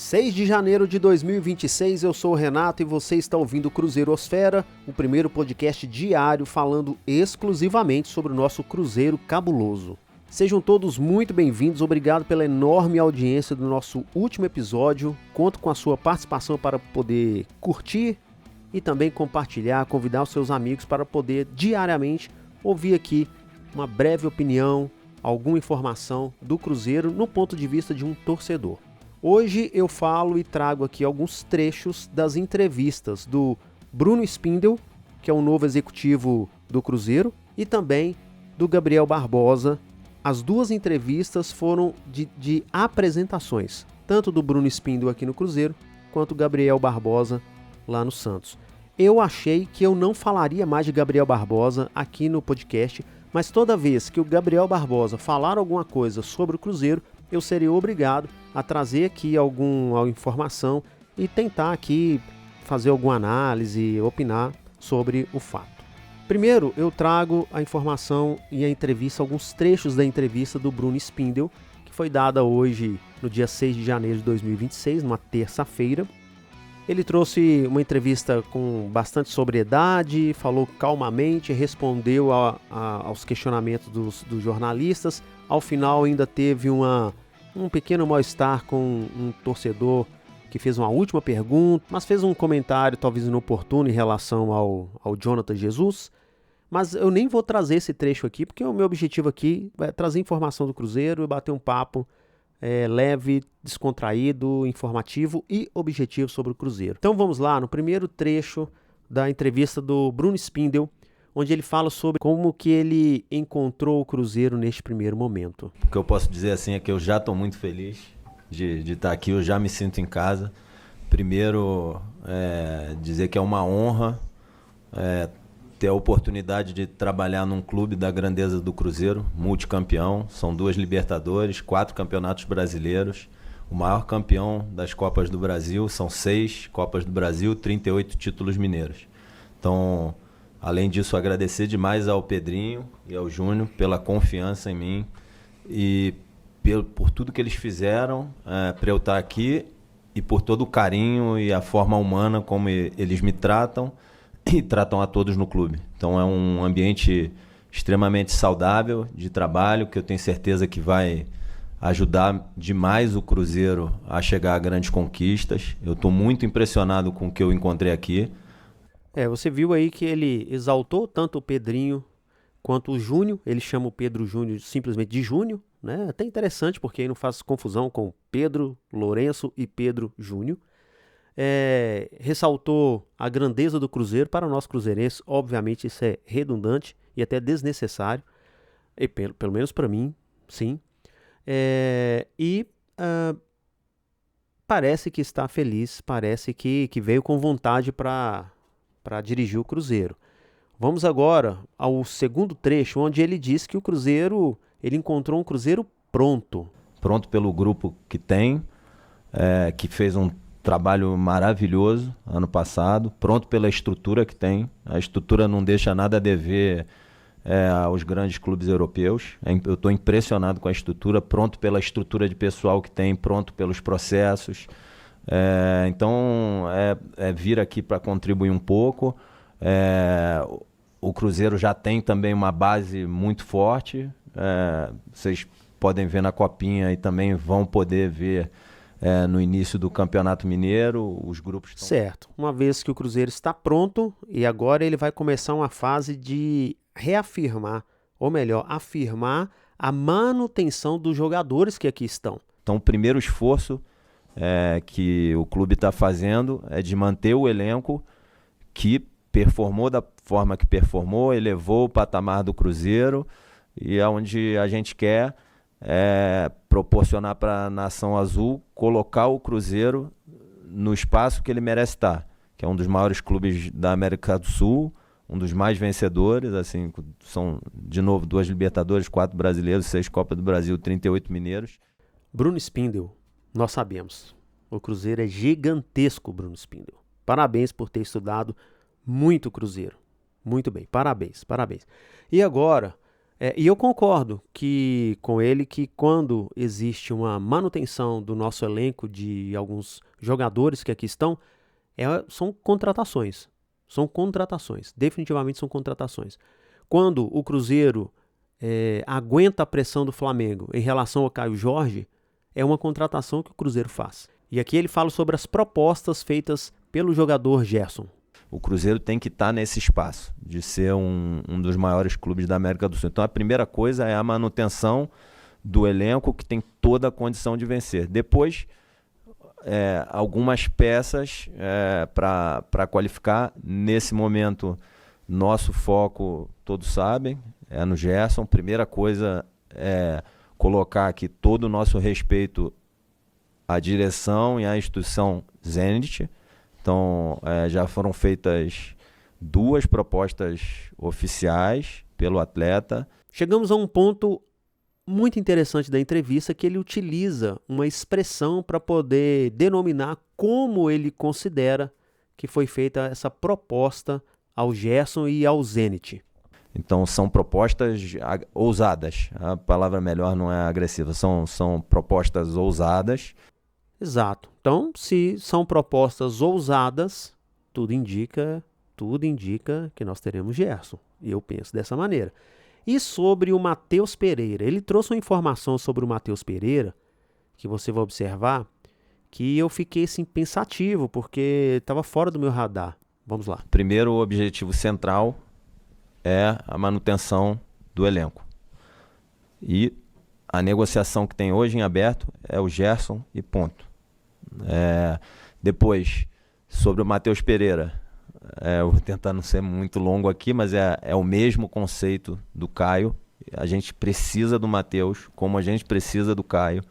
6 de janeiro de 2026, eu sou o Renato e você está ouvindo o Cruzeirosfera, o primeiro podcast diário falando exclusivamente sobre o nosso Cruzeiro cabuloso. Sejam todos muito bem-vindos, obrigado pela enorme audiência do nosso último episódio. Conto com a sua participação para poder curtir e também compartilhar, convidar os seus amigos para poder diariamente ouvir aqui uma breve opinião, alguma informação do Cruzeiro no ponto de vista de um torcedor. Hoje eu falo e trago aqui alguns trechos das entrevistas do Bruno Spindel, que é o novo executivo do Cruzeiro, e também do Gabriel Barbosa. As duas entrevistas foram de apresentações, tanto do Bruno Spindel aqui no Cruzeiro, quanto do Gabriel Barbosa lá no Santos. Eu achei que eu não falaria mais de Gabriel Barbosa aqui no podcast, mas toda vez que o Gabriel Barbosa falar alguma coisa sobre o Cruzeiro, eu seria obrigado a trazer aqui alguma informação e tentar aqui fazer alguma análise, opinar sobre o fato. Primeiro, eu trago a informação e a entrevista, alguns trechos da entrevista do Bruno Spindel, que foi dada hoje, no dia 6 de janeiro de 2026, numa terça-feira. Ele trouxe uma entrevista com bastante sobriedade, falou calmamente, respondeu aos questionamentos dos jornalistas. Ao final ainda teve um pequeno mal-estar com um torcedor que fez uma última pergunta, mas fez um comentário talvez inoportuno em relação ao Jonathan Jesus. Mas eu nem vou trazer esse trecho aqui, porque o meu objetivo aqui é trazer informação do Cruzeiro e bater um papo leve, descontraído, informativo e objetivo sobre o Cruzeiro. Então vamos lá, no primeiro trecho da entrevista do Bruno Spindel, onde ele fala sobre como que ele encontrou o Cruzeiro neste primeiro momento. O que eu posso dizer assim é que eu já estou muito feliz de estar aqui, eu já me sinto em casa. Primeiro, dizer que é uma honra ter a oportunidade de trabalhar num clube da grandeza do Cruzeiro, multicampeão, são 2 Libertadores, 4 campeonatos brasileiros, o maior campeão das Copas do Brasil, são 6 Copas do Brasil, 38 títulos mineiros. Então, além disso, agradecer demais ao Pedrinho e ao Júnior pela confiança em mim e por tudo que eles fizeram para eu estar aqui e por todo o carinho e a forma humana como eles me tratam e tratam a todos no clube. Então é um ambiente extremamente saudável de trabalho, que eu tenho certeza que vai ajudar demais o Cruzeiro a chegar a grandes conquistas. Eu estou muito impressionado com o que eu encontrei aqui. Você viu aí que ele exaltou tanto o Pedrinho quanto o Júnior. Ele chama o Pedro Júnior simplesmente de Júnior, né? Até interessante, porque aí não faz confusão com Pedro Lourenço e Pedro Júnior. Ressaltou a grandeza do Cruzeiro. Para nós cruzeirenses, obviamente isso é redundante e até desnecessário, e pelo menos para mim, sim. Parece que está feliz, parece que veio com vontade para dirigir o Cruzeiro. Vamos agora ao segundo trecho, onde ele diz que o Cruzeiro, ele encontrou um Cruzeiro pronto. Pronto pelo grupo que tem, que fez um trabalho maravilhoso ano passado, pronto pela estrutura que tem. A estrutura não deixa nada a dever aos grandes clubes europeus. Eu estou impressionado com a estrutura, pronto pela estrutura de pessoal que tem, pronto pelos processos. Então, vir aqui para contribuir um pouco. O Cruzeiro já tem também uma base muito forte. Vocês podem ver na Copinha e também vão poder ver no início do Campeonato Mineiro, os grupos estão... Certo, uma vez que o Cruzeiro está pronto e agora ele vai começar uma fase de reafirmar, ou melhor, afirmar a manutenção dos jogadores que aqui estão. Então o primeiro esforço que o clube está fazendo é de manter o elenco que performou da forma que performou, elevou o patamar do Cruzeiro e aonde a gente quer proporcionar para a Nação Azul colocar o Cruzeiro no espaço que ele merece estar, que é um dos maiores clubes da América do Sul, um dos mais vencedores, assim, são de novo 2 Libertadores, 4 brasileiros, 6 Copas do Brasil, 38 mineiros. Bruno Spindel, nós sabemos, o Cruzeiro é gigantesco, Bruno Spindel. Parabéns por ter estudado muito o Cruzeiro. Muito bem, parabéns. E agora, E eu concordo com ele que quando existe uma manutenção do nosso elenco de alguns jogadores que aqui estão, são contratações. São contratações. Definitivamente são contratações. Quando o Cruzeiro aguenta a pressão do Flamengo em relação ao Caio Jorge, é uma contratação que o Cruzeiro faz. E aqui ele fala sobre as propostas feitas pelo jogador Gerson. O Cruzeiro tem que estar nesse espaço de ser um dos maiores clubes da América do Sul. Então a primeira coisa é a manutenção do elenco que tem toda a condição de vencer. Depois, algumas peças para qualificar. Nesse momento, nosso foco, todos sabem, é no Gerson. Primeira coisa é colocar aqui todo o nosso respeito à direção e à instituição Zenit. Então, já foram feitas 2 propostas oficiais pelo atleta. Chegamos a um ponto muito interessante da entrevista, que ele utiliza uma expressão para poder denominar como ele considera que foi feita essa proposta ao Gerson e ao Zenit. Então, são propostas ousadas. A palavra melhor não é agressiva. São propostas ousadas. Exato. Então, se são propostas ousadas, tudo indica que nós teremos Gerson. E eu penso dessa maneira. E sobre o Matheus Pereira, ele trouxe uma informação sobre o Matheus Pereira, que você vai observar, que eu fiquei assim, pensativo, porque estava fora do meu radar. Vamos lá. Primeiro, o objetivo central é a manutenção do elenco. E a negociação que tem hoje em aberto é o Gerson e ponto. Depois, sobre o Matheus Pereira, eu vou tentar não ser muito longo aqui, mas é o mesmo conceito do Caio. A gente precisa do Matheus, como a gente precisa do Caio.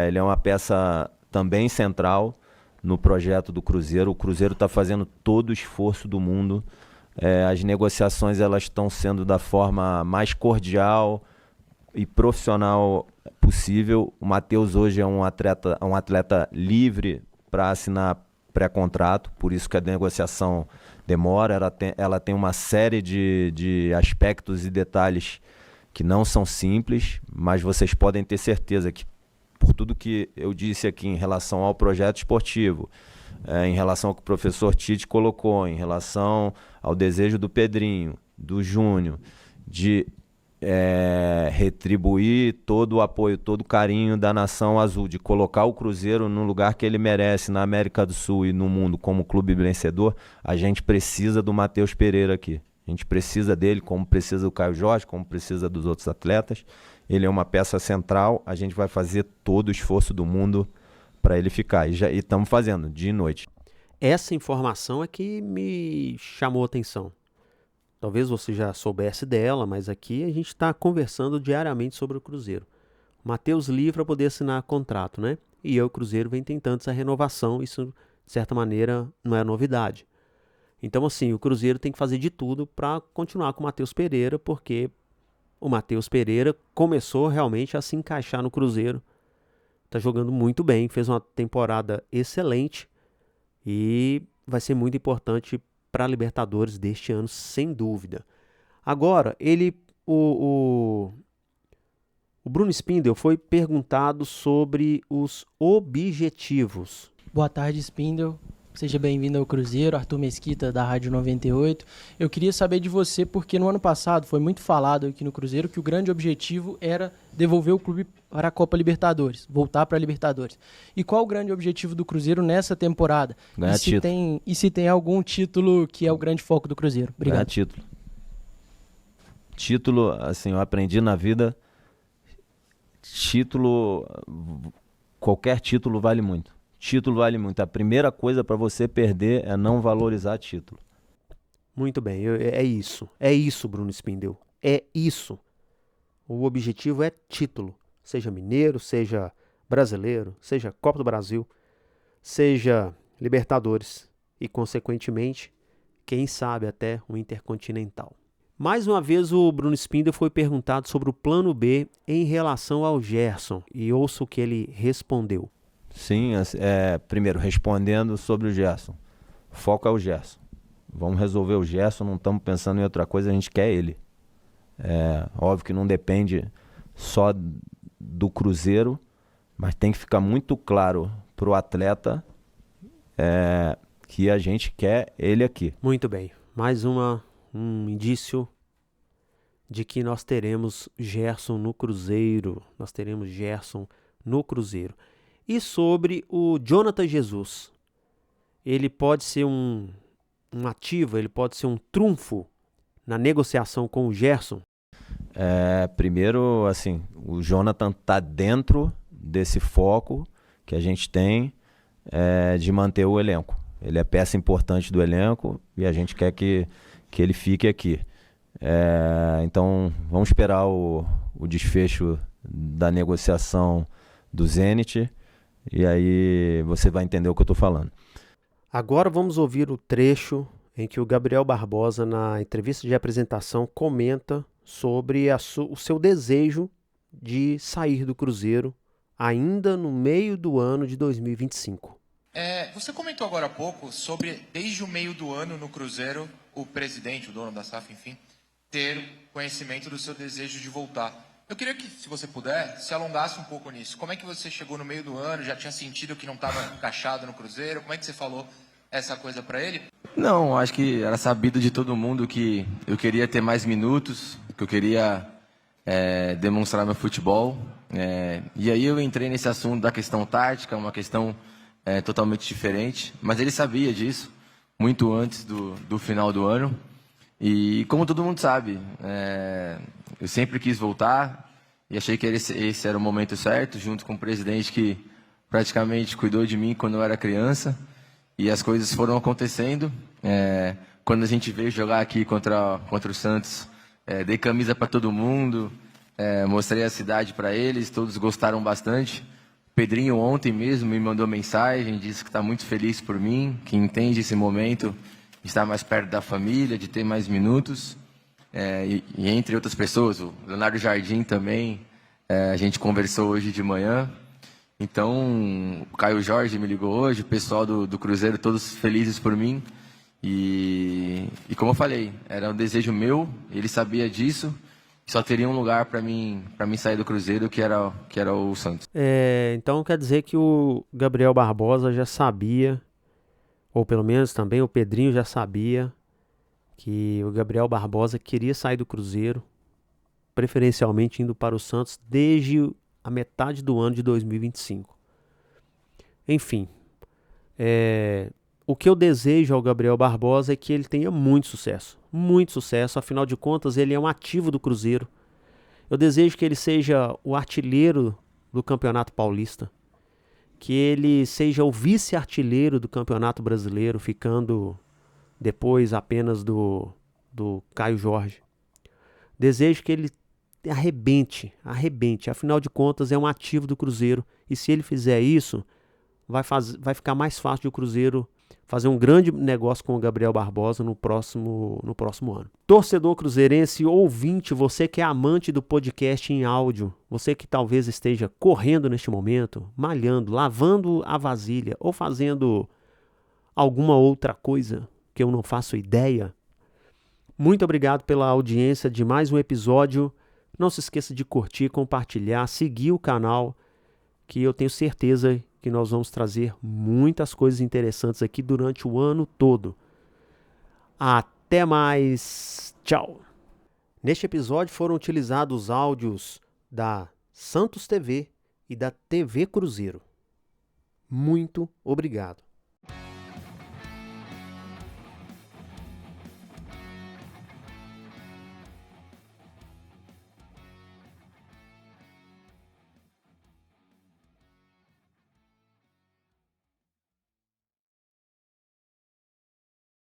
Ele é uma peça também central no projeto do Cruzeiro. O Cruzeiro está fazendo todo o esforço do mundo. As negociações elas estão sendo da forma mais cordial e profissional possível. O Matheus hoje é um atleta livre para assinar pré-contrato, por isso que a negociação demora. Ela tem uma série de aspectos e detalhes que não são simples, mas vocês podem ter certeza que, por tudo que eu disse aqui em relação ao projeto esportivo, em relação ao que o professor Tite colocou, em relação ao desejo do Pedrinho, do Júnior, de retribuir todo o apoio, todo o carinho da nação azul, de colocar o Cruzeiro no lugar que ele merece na América do Sul e no mundo como clube vencedor, a gente precisa do Matheus Pereira aqui. A gente precisa dele, como precisa do Caio Jorge, como precisa dos outros atletas. Ele é uma peça central, a gente vai fazer todo o esforço do mundo para ele ficar. E estamos fazendo, dia e noite. Essa informação é que me chamou a atenção. Talvez você já soubesse dela, mas aqui a gente está conversando diariamente sobre o Cruzeiro. O Matheus livre para poder assinar contrato, né? E o Cruzeiro vem tentando essa renovação, isso de certa maneira não é novidade. Então assim, o Cruzeiro tem que fazer de tudo para continuar com o Matheus Pereira, porque o Matheus Pereira começou realmente a se encaixar no Cruzeiro. Está jogando muito bem, fez uma temporada excelente e vai ser muito importante para a Libertadores deste ano, sem dúvida. Agora, o Bruno Spindel foi perguntado sobre os objetivos. Boa tarde, Spindel. Seja bem-vindo ao Cruzeiro, Arthur Mesquita, da Rádio 98. Eu queria saber de você, porque no ano passado foi muito falado aqui no Cruzeiro que o grande objetivo era devolver o clube para a Copa Libertadores, voltar para a Libertadores. E qual o grande objetivo do Cruzeiro nessa temporada? Ganhar título. E se tem algum título que é o grande foco do Cruzeiro? Obrigado. Ganhar título. Título, assim, eu aprendi na vida, qualquer título vale muito. Título vale muito. A primeira coisa para você perder é não valorizar título. Muito bem, é isso. É isso, Bruno Spindel. É isso. O objetivo é título. Seja mineiro, seja brasileiro, seja Copa do Brasil, seja Libertadores e, consequentemente, quem sabe até o Intercontinental. Mais uma vez o Bruno Spindel foi perguntado sobre o plano B em relação ao Gerson e ouça o que ele respondeu. Sim, primeiro, respondendo sobre o Gerson. Foco é o Gerson. Vamos resolver o Gerson, não estamos pensando em outra coisa, a gente quer ele. Óbvio que não depende só do Cruzeiro, mas tem que ficar muito claro para o atleta que a gente quer ele aqui. Muito bem. Mais um indício de que nós teremos Gerson no Cruzeiro. E sobre o Jonathan Jesus, ele pode ser um ativo, ele pode ser um trunfo na negociação com o Gerson? Primeiro, assim, o Jonathan está dentro desse foco que a gente tem de manter o elenco. Ele é peça importante do elenco e a gente quer que ele fique aqui. Então, vamos esperar o desfecho da negociação do Zenit e aí você vai entender o que eu estou falando. Agora vamos ouvir o trecho em que o Gabriel Barbosa, na entrevista de apresentação, comenta sobre o seu desejo de sair do Cruzeiro ainda no meio do ano de 2025. Você comentou agora há pouco sobre, desde o meio do ano no Cruzeiro, o presidente, o dono da SAF, enfim, ter conhecimento do seu desejo de voltar. Eu queria que, se você puder, se alongasse um pouco nisso. Como é que você chegou no meio do ano, já tinha sentido que não estava encaixado no Cruzeiro? Como é que você falou essa coisa para ele? Não, acho que era sabido de todo mundo que eu queria ter mais minutos, que eu queria demonstrar meu futebol. E aí eu entrei nesse assunto da questão tática, uma questão totalmente diferente. Mas ele sabia disso muito antes do final do ano. E como todo mundo sabe, eu sempre quis voltar e achei que esse era o momento certo, junto com o presidente que praticamente cuidou de mim quando eu era criança. E as coisas foram acontecendo. Quando a gente veio jogar aqui contra o Santos, dei camisa para todo mundo, mostrei a cidade para eles, todos gostaram bastante. O Pedrinho ontem mesmo me mandou mensagem, disse que está muito feliz por mim, que entende esse momento de estar mais perto da família, de ter mais minutos. E entre outras pessoas, o Leonardo Jardim também, a gente conversou hoje de manhã. Então, o Caio Jorge me ligou hoje, o pessoal do Cruzeiro, todos felizes por mim. E como eu falei, era um desejo meu, ele sabia disso, só teria um lugar para mim sair do Cruzeiro, que era o Santos. Então quer dizer que o Gabriel Barbosa já sabia, ou pelo menos também o Pedrinho já sabia, que o Gabriel Barbosa queria sair do Cruzeiro, preferencialmente indo para o Santos, desde a metade do ano de 2025. Enfim, o que eu desejo ao Gabriel Barbosa é que ele tenha muito sucesso, afinal de contas ele é um ativo do Cruzeiro. Eu desejo que ele seja o artilheiro do Campeonato Paulista, que ele seja o vice-artilheiro do Campeonato Brasileiro, ficando depois apenas do Caio Jorge. Desejo que ele arrebente, afinal de contas é um ativo do Cruzeiro, e se ele fizer isso, vai ficar mais fácil de o Cruzeiro fazer um grande negócio com o Gabriel Barbosa no próximo ano. Torcedor cruzeirense, ouvinte, você que é amante do podcast em áudio, você que talvez esteja correndo neste momento, malhando, lavando a vasilha ou fazendo alguma outra coisa que eu não faço ideia, muito obrigado pela audiência de mais um episódio. Não se esqueça de curtir, compartilhar, seguir o canal, que eu tenho certeza que nós vamos trazer muitas coisas interessantes aqui durante o ano todo. Até mais. Tchau. Neste episódio foram utilizados áudios da Santos TV e da TV Cruzeiro. Muito obrigado.